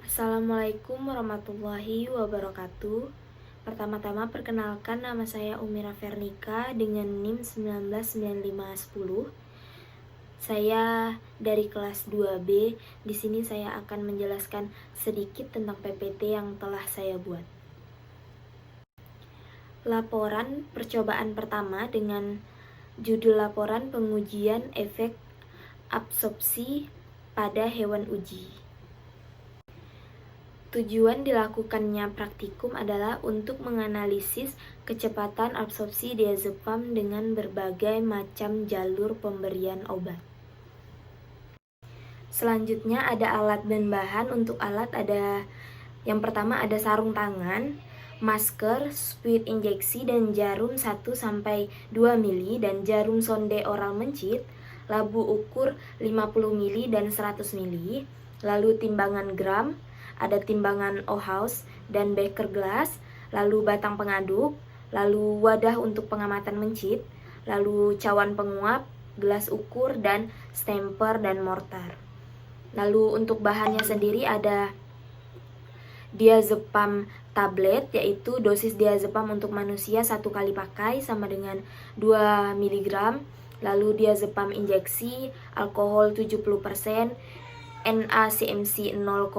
Assalamualaikum warahmatullahi wabarakatuh. Pertama-tama perkenalkan, nama saya Umira Vernika dengan NIM 199510. Saya dari kelas 2B. Di sini saya akan menjelaskan sedikit tentang PPT yang telah saya buat. Laporan percobaan pertama dengan judul laporan pengujian efek absorpsi pada hewan uji. Tujuan dilakukannya praktikum adalah untuk menganalisis kecepatan absorpsi diazepam dengan berbagai macam jalur pemberian obat. Selanjutnya ada alat dan bahan. Untuk alat ada yang pertama ada sarung tangan, masker, spuit injeksi dan jarum 1-2 mili dan jarum sonde oral mencit, labu ukur 50 mili dan 100 mili, lalu timbangan gram, ada timbangan Ohaus dan beker gelas, lalu batang pengaduk, lalu wadah untuk pengamatan mencit, lalu cawan penguap, gelas ukur, dan stemper dan mortar. Lalu untuk bahannya sendiri ada diazepam tablet, yaitu dosis diazepam untuk manusia 1 kali pakai sama dengan 2 mg, lalu diazepam injeksi, alkohol 70%, NaCMC 0,5%,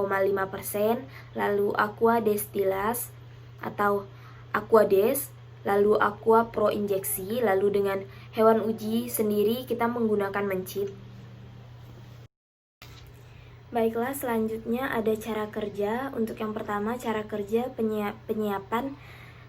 lalu aqua destilas atau aquades, lalu aqua pro injeksi. Lalu dengan hewan uji sendiri kita menggunakan mencit. Baiklah, selanjutnya ada cara kerja. Untuk yang pertama, cara kerja penyiapan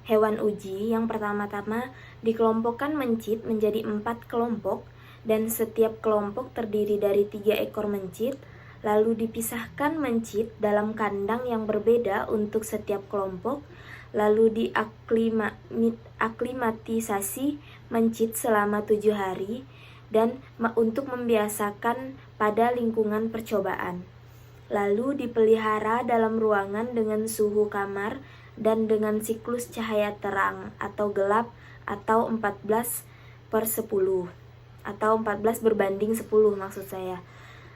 hewan uji. Yang pertama-tama dikelompokkan mencit menjadi 4 kelompok dan setiap kelompok terdiri dari 3 ekor mencit. Lalu dipisahkan mencit dalam kandang yang berbeda untuk setiap kelompok, lalu diaklimatisasi mencit selama 7 hari dan untuk membiasakan pada lingkungan percobaan. Lalu dipelihara dalam ruangan dengan suhu kamar dan dengan siklus cahaya terang atau gelap atau 14/10 atau 14/10 maksud saya.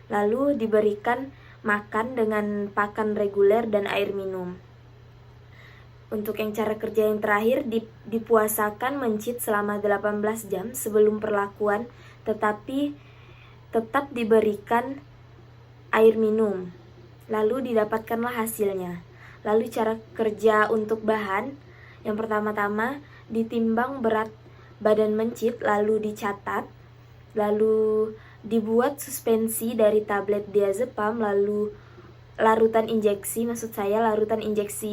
Lalu diberikan makan dengan pakan reguler dan air minum. Untuk yang cara kerja yang terakhir, dipuasakan mencit selama 18 jam sebelum perlakuan, tetapi tetap diberikan air minum. Lalu didapatkanlah hasilnya. Lalu cara kerja untuk bahan, yang pertama-tama ditimbang berat badan mencit, lalu dicatat, lalu dibuat suspensi dari tablet diazepam, lalu larutan injeksi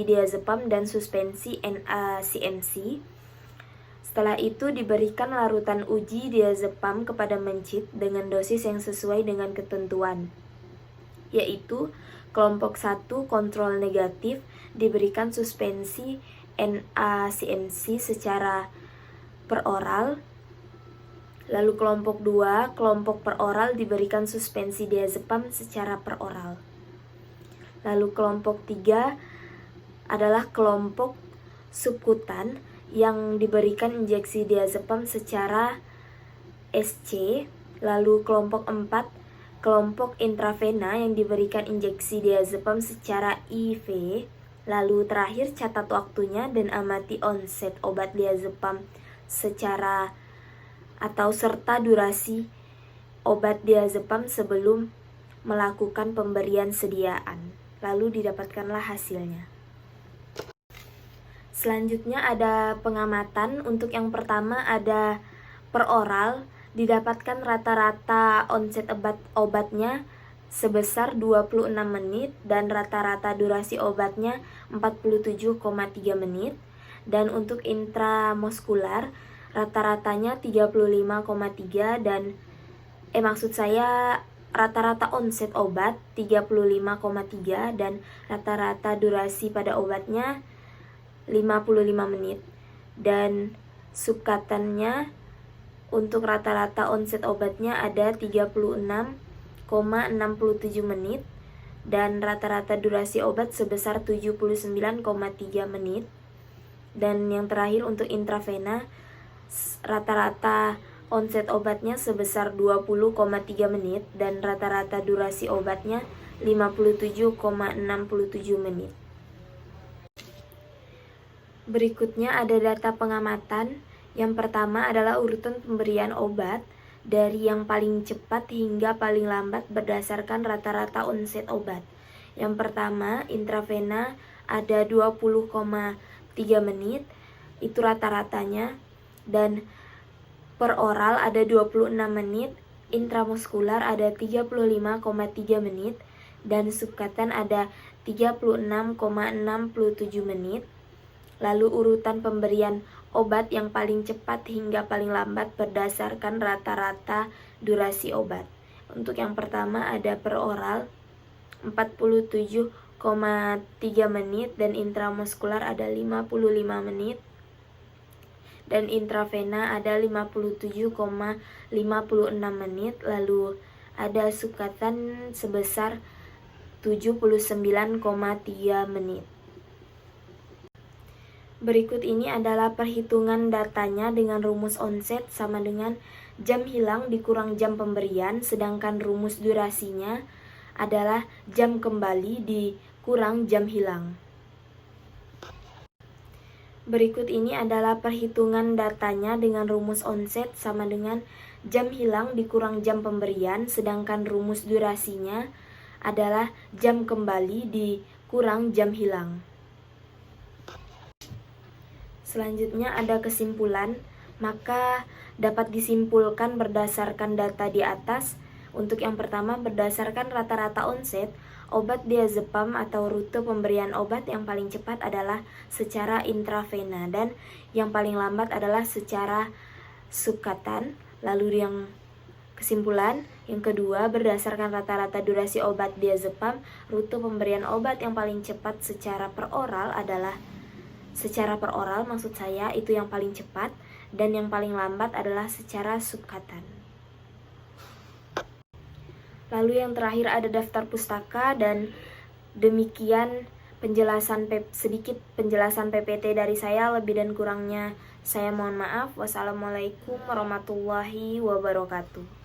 diazepam dan suspensi NaCMC. Setelah itu diberikan larutan uji diazepam kepada mencit dengan dosis yang sesuai dengan ketentuan, yaitu kelompok 1 kontrol negatif diberikan suspensi NaCMC secara peroral. Lalu kelompok 2, kelompok peroral diberikan suspensi diazepam secara peroral. Lalu kelompok 3 adalah kelompok subkutan yang diberikan injeksi diazepam secara SC. Lalu kelompok 4, kelompok intravena yang diberikan injeksi diazepam secara IV. Lalu terakhir catat waktunya dan amati onset obat diazepam secara atau serta durasi obat diazepam sebelum melakukan pemberian sediaan. Lalu didapatkanlah hasilnya. Selanjutnya ada pengamatan. Untuk yang pertama ada peroral, didapatkan rata-rata onset obatnya sebesar 26 menit dan rata-rata durasi obatnya 47,3 menit. Dan untuk intramuskular rata-ratanya 35,3 dan rata-rata onset obat 35,3 dan rata-rata durasi pada obatnya 55 menit. Dan subkatannya untuk rata-rata onset obatnya ada 36,67 menit dan rata-rata durasi obat sebesar 79,3 menit. Dan yang terakhir untuk intravena, rata-rata onset obatnya sebesar 20,3 menit dan rata-rata durasi obatnya 57,67 menit. Berikutnya ada data pengamatan. Yang pertama adalah urutan pemberian obat dari yang paling cepat hingga paling lambat berdasarkan rata-rata onset obat. Yang pertama, intravena ada 20,3 menit, itu rata-ratanya, dan per oral ada 26 menit, intramuskular ada 35,3 menit, dan subkatan ada 36,67 menit. Lalu urutan pemberian obat yang paling cepat hingga paling lambat berdasarkan rata-rata durasi obat. Untuk yang pertama ada per oral 47,3 menit dan intramuskular ada 55 menit. Dan intravena ada 57,56 menit. Lalu ada subkatan sebesar 79,3 menit. Berikut ini adalah perhitungan datanya dengan rumus onset sama dengan jam hilang dikurang jam pemberian, sedangkan rumus durasinya adalah jam kembali dikurang jam hilang. Berikut ini adalah perhitungan datanya dengan rumus onset sama dengan jam hilang dikurang jam pemberian, sedangkan rumus durasinya adalah jam kembali dikurang jam hilang. Selanjutnya ada kesimpulan, maka dapat disimpulkan berdasarkan data di atas. Untuk yang pertama, berdasarkan rata-rata onset, obat diazepam atau rute pemberian obat yang paling cepat adalah secara intravena dan yang paling lambat adalah secara subkatan. Lalu yang kesimpulan, yang kedua, berdasarkan rata-rata durasi obat diazepam, rute pemberian obat yang paling cepat secara peroral adalah secara peroral, maksud saya itu yang paling cepat, dan yang paling lambat adalah secara subkatan. Lalu yang terakhir ada daftar pustaka, dan demikian sedikit penjelasan PPT dari saya. Lebih dan kurangnya saya mohon maaf. Wassalamualaikum warahmatullahi wabarakatuh.